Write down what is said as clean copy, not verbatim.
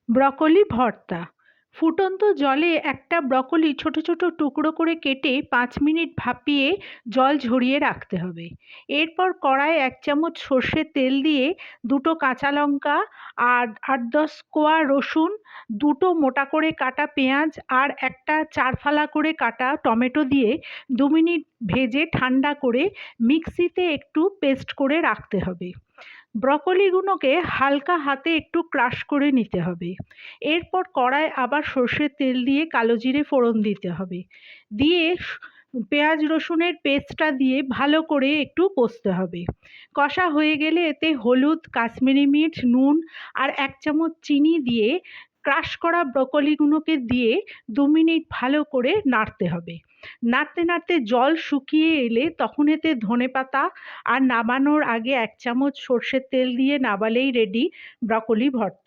Broccoli ভর্তা। ফুটন্ত জলে একটা ব্রকোলি ছোট ছোট টুকরো করে কেটে 5 মিনিট ভাপিয়ে জল ঝরিয়ে রাখতে হবে। এরপর কড়াইয়ে 1 চামচ সর্ষের তেল দিয়ে দুটো কাঁচা লঙ্কা আর 8-10 কোয়া রসুন, দুটো মোটা করে কাটা পেঁয়াজ আর একটা 4 ফালা করে কাটা টমেটো দিয়ে 2 মিনিট ভেজে ঠান্ডা করে মিক্সিতে একটু পেস্ট করে রাখতে হবে। ব্রকোলিগুলোকে হালকা হাতে একটু ক্রাশ করে নিতে হবে। এরপর কড়ায় আবার সর্ষের তেল দিয়ে কালো জিরে ফোড়ন দিতে হবে। দিয়ে পেঁয়াজ রসুনের পেস্টটা দিয়ে ভালো করে একটু কষতে হবে। কষা হয়ে গেলে এতে হলুদ, কাশ্মীরি মির্চ, নুন আর 1 চামচ চিনি দিয়ে ক্রাশ করা ব্রকোলিগুলোকে দিয়ে 2 মিনিট ভালো করে নাড়তে হবে। নাড়তে নাড়তে জল শুকিয়ে এলে তখন এতে ধনেপাতা আর নামানোর আগে 1 চামচ সর্ষের তেল দিয়ে নামালেই রেডি ব্রকোলি ভর্তা।